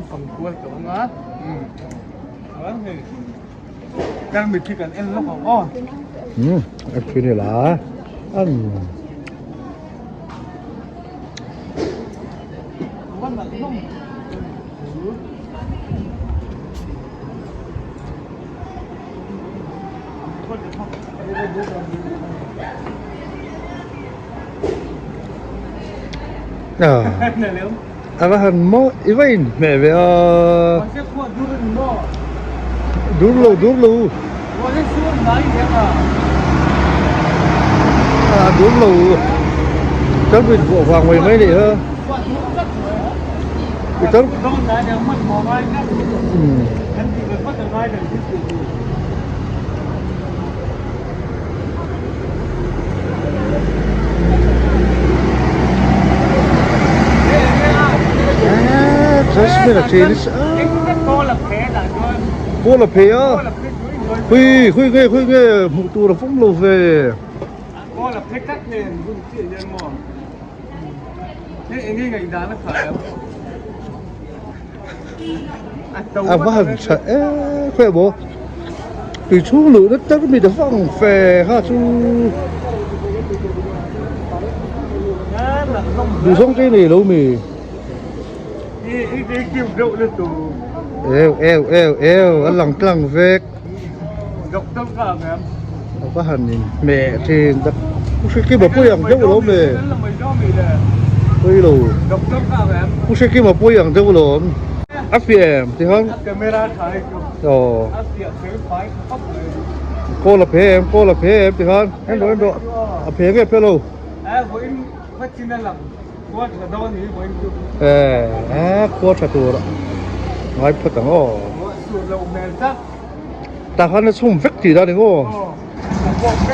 phòng quay cũng á vâng thì đang bị khi cần em lúc còn o ăn cái này là ăn vâng là không abahan mo ibain me be durlo durlo chắc bị bộ hoàng mày mấy đi hả bị tớ Jasmine là trên cô là phê á khui ghê một tù là phóng lô về cô là phê cắt nền cũng chỉ nhân mòn thế anh nghĩ ngày đá nó phải không vâng khỏe bố từ chú lửa đất tất mình được phong phê ha chú từ trong cái này đâu mì kêu rượu lên tù ăn lằng vẹt độc tâm cả em có hành mẹ thì cái mà bôi ăn dấu lốm này bôi lù độc tâm cả em cũng sẽ cái mà bôi ăn dấu lốm áp phèm thì không cameraถ่าย áp phèm cái phái khóc cô là phê em thì không em độ phê cái phê lù với phát triển là qua là đâu thì với qua chặt đồ đó ngay phát tảng ô ta hắn nó xung vết gì đó đấy ngô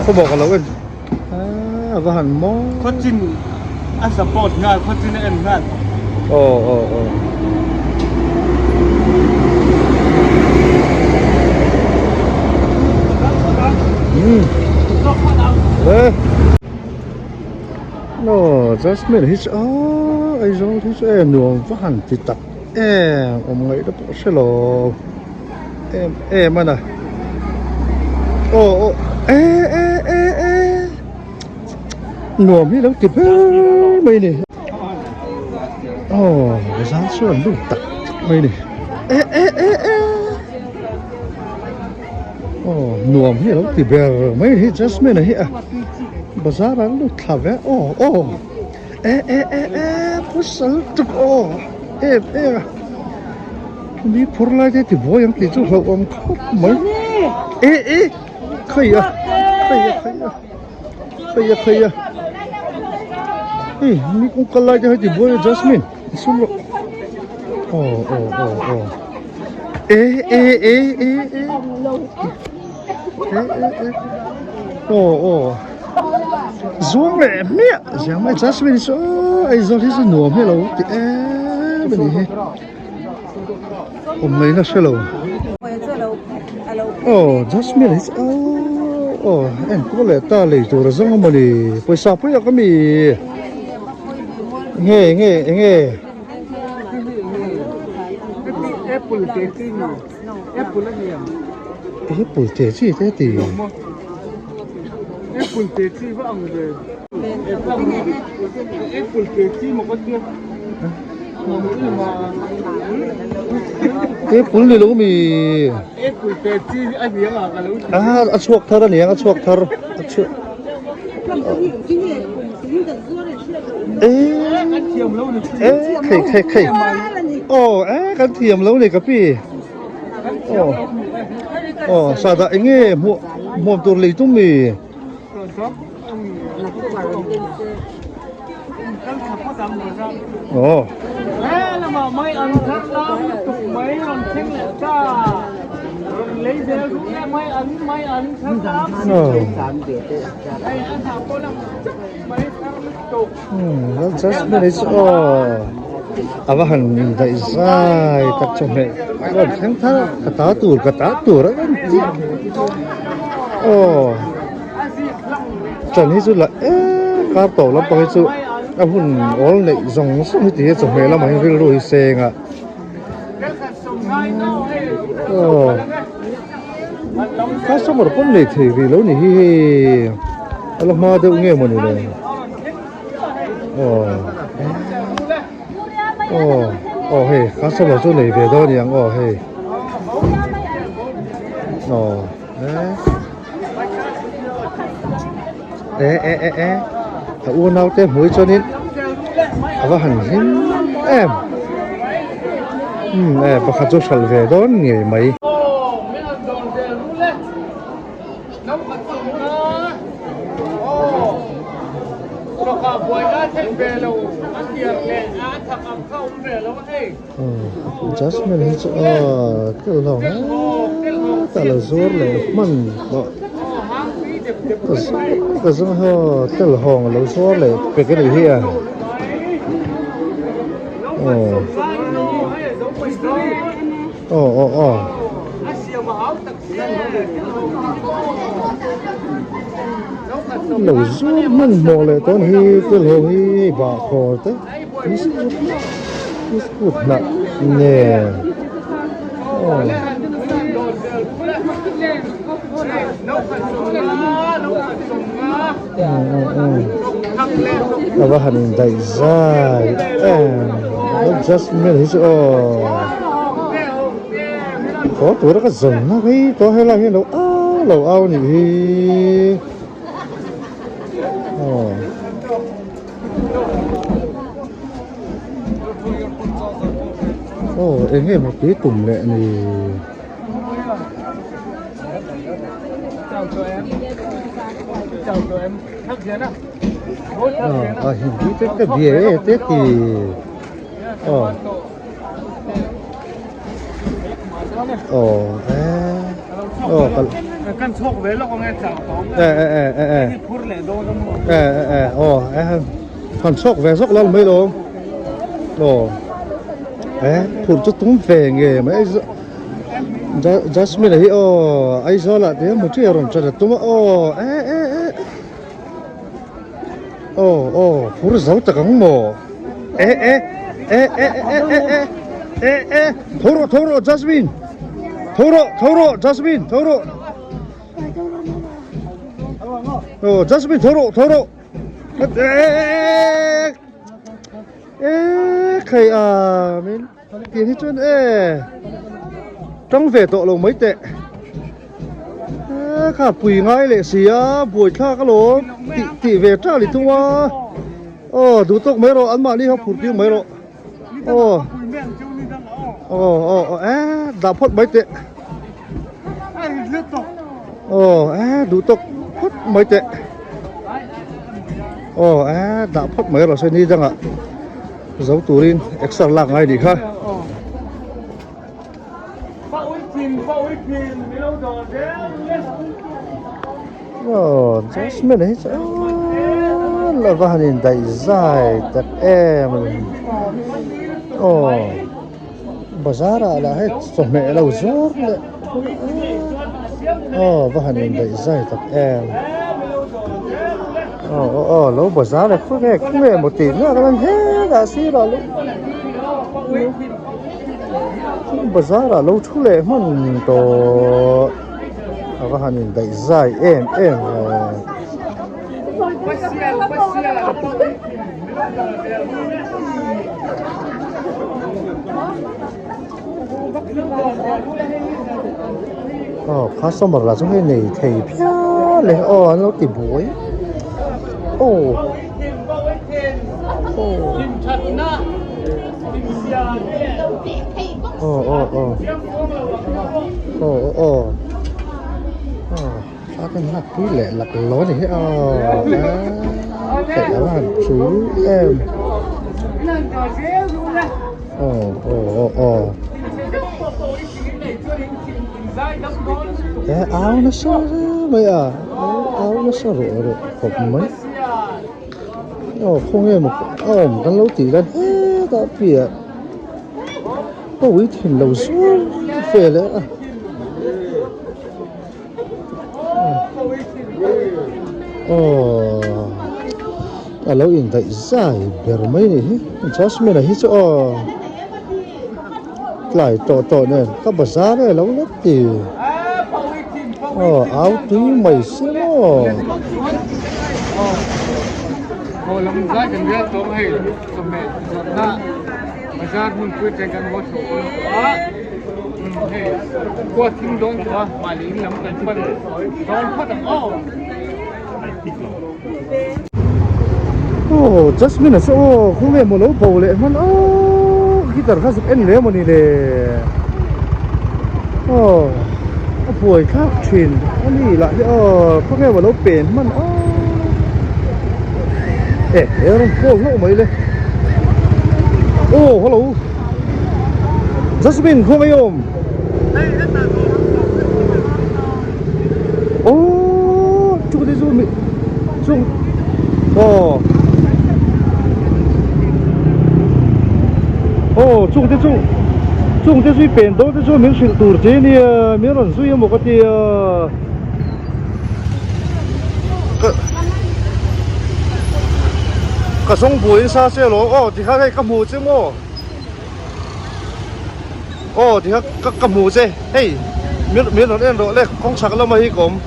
เขาบอกกันแล้วกันก็หันมองphát triển anh supportงานphát triển anhงานnó Jasmine hít ai giống hít em nuông có hẳn thì tập em ông ấy đó bỏ xe lò em mà này nuông hít lắm kịp mày này cái dáng xuân đủ tập mày này nuông hít lắm kịp mày hít Jasmine này hít bazar lu thave pusal tuk ni porla je ti boyang ti chu ho om khop mai khaya ni kung kala je ti boy Jasmine sum zoom mẹ chẳng may Jasmine số ai do thế sự nuông hay lâu thì bên này hôm nay nó sẽ lâu Jasmine ấy em có lẽ ta lấy đồ ra giống mà đi bây giờ bây giờ cái mì nghe Apple tasty Apple là gì Apple tasty thế thì Apple tasty với ông rồi Apple tasty một con kia Apple này lâu mì Apple tasty anh biết là cái lâu chuộc thơ này chuộc thơ chuộc khẩy can thiềm lâu này cả pì sao đã anh nghe một tuần lấy tung mì là mà mấy anh rất lắm tục mấy lần xem lại cha lấy giờ cũng nghe mấy anh rất lắm đây anh thảo cô làm mấy tục Jasmine is abahan dai sai tak chome kon thang tha kata tur đó chân hi chu la ka to la pa chu a hun ol nei zong so hi ti chome la mai ril ro hi senga customer pun này thì vì lâu này Allah mà đâu nghe một này hey customer chỗ này về đâu nhỉ hey uống nào tem muối cho nên và hẳn em và khát cho sẵn về đó nghề mấy Jasmine hits cái lòng ta là zor này mình cái gì họ cái lòng là zor này về cái này here lẩu zor mình mò lại con hi cái lòng hi bà khó thế cút nè nè và hành đại dài Jasmine hết có tuổi đó cái rừng nó cái có hay là cái lẩu ao nhỉ em nghe một tí tùng lệ này chào em thắc diễn à hình như cái bìa tết thì căn sốc với lo nghe chào có phút lệ đôi còn sốc về sốc lắm mấy đồ phun cho túng về nghề mà Jasmine này ai cho là thế một chiếc rồi cho túng phun giấu tất cả mồ thoro Jasmine thoro Jasmine thoro Jasmine thoro khay mình tiền hết trơn trong về tội lồng mấy tệ khả quỳ ngay lệ xía buổi tha cái lỗ tỷ về trả thì tung đủ tốc mấy rồi ăn mà đi học phụ tiêu mấy rồi đã phốt mấy tệ đủ tốc phốt mấy tệ đã phốt mấy rồi xem đi chăng ạ dấu turin extra lặng ngay đi ha Jasmine đấy là vào hình đầy dài thật em bà giá là hết cho mẹ lâu rốt đấy vào hình đầy dài thật em lâu bà giá này phước nghe cũng nghe một tí nữa các anh hết là xí rồi bà giá là lâu chú lệ mong tổ và hành đầy dài em phát xong một là trong cái này thầy phía lên nó tìm bối sao cái mặt quý lệ lạc lối này phải là hẳn chú em áo nó sao bây giờ áo nó sao rồi hộp mấy không nghe một cái lấu tỉ lên đã bịa có ý thìn lâu xuống về đấy lâu yên tại dài bề mấy này Jasmine này hết cho lại trọ này các bà giá này lâu lắm thì áo túi mày xíu nó Kalau muzak kan dia tahu hei, sampai nak mazat pun kuat dengan waktu orang. Hei, kuat tim dong tu malin lam kan pun dong pada Jasmine là sao không nghe một lỗ bầu lệ mà guitar khá sụp en lẽ mà đi lệ buổi khác truyền anh đi lại không nghe một lỗ bền mà không cô lỗ mấy lên hello Jasmine không ai ôm chúng ta zoom zoom chung thế suy bền đâu thế suy miếng sụt tụt thế này miếng lần suy một cái thì cái sông bùi xa xe lỗ thì cái cầm mù chứ mò thì cái cầm mù chứ hey miếng lần em rồi lấy con sạc lắm mà hi cổng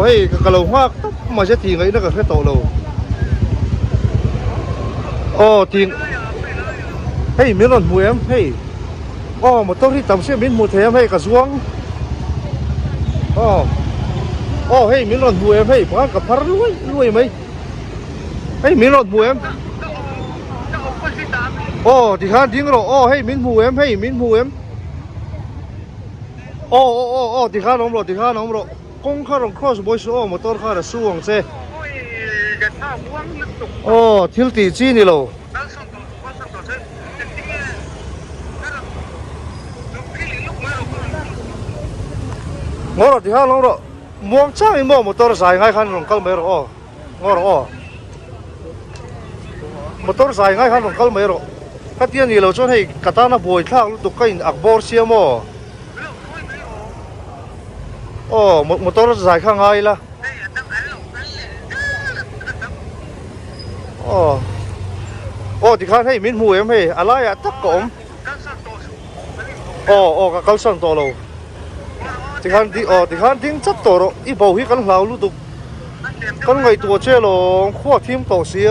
hey cái lồng hoa mà sẽ thì ngay nó cái tổ lầu thì hey miếng lần mùi em hey một tôi thì tầm xe miếng mùi thế em hey cả xuống hey miếng lần mùi em hey quá cả phá lui mấy hey miếng lần mùi em thì khá tiếng rồi hey miếng mùi em hey miếng mùi em thì khá nóng rồi con khá rong cross boys một tôi khá là xuống xe thiếu tỷ chi này rồi ngõ rồi thì ha nóng rồi muang chắc đi mua một tờ dài ngay khăn rồng câu mấy rồi ngõ rồi một tờ dài ngay khăn rồng câu mấy rồi cái tiền gì lâu cho hay cả ta nó bồi thang lúc tụi cái akbor xia mò một tờ dài khăn ngay là thì khăn hay miếng mùi em hay alai à tắc cổng cái câu sân to lâu thì khăn tiếng chất tổ rồi ít bầu hít cắn lao lúc tục con người tua chơi lo khoa thêm tổ xí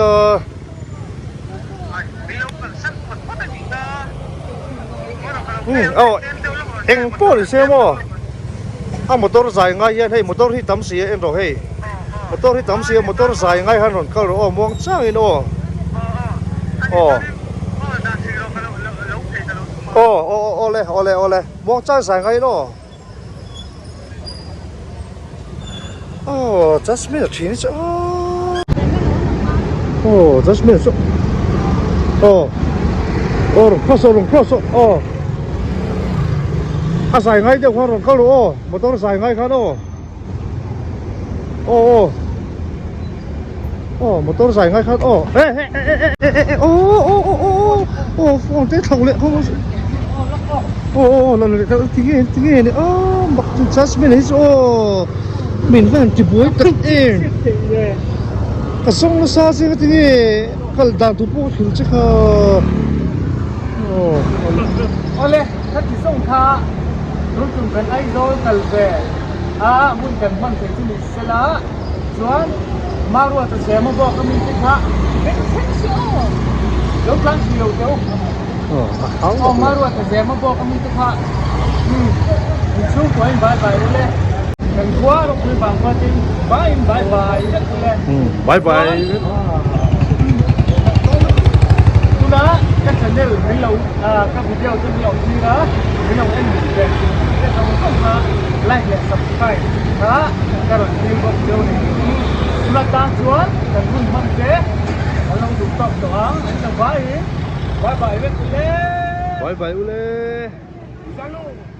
em bỏ đi xem mà một tàu dài ngay hay một tàu hít tắm xí em rồi hay một tàu hít tắm xí một tàu dài ngay hơn rồi câu rồi muang chắc đi nó ole muang chắc dài ngay nó Jasmine là chín chứ Jasmine số rồng cross dài ngay theo khoa rồng câu rồi một tàu dài ngay khá đó một tàu dài ngay khá phong thế thầu lệ không lần tiếng nghe này mặc Jasmine ấy mình vẫn chỉ buổi tết em cái sông nó xa xưa cái gì cái đàn tụ bộ thì chắc oleh kan di sông tha lúc chúng cần ai rồi cần về muốn cần mang cái gì sela chuan maru ta sẽ mà bỏ cái mình cái tha lúc lăng chiều đâu maru ta sẽ mà bỏ cái mình cái tha mình xuống của anh bye oleh Kan gua rok ni bang patin bye bye tu đã các channel mình lâu các video trên lâu như đó mình lâu em về cái xong không ha like và subscribe đó các bạn xem video này tu đã ta chuan cần muốn mang kế lâu dùng tập đó anh là bye bye với ule bye ule Salut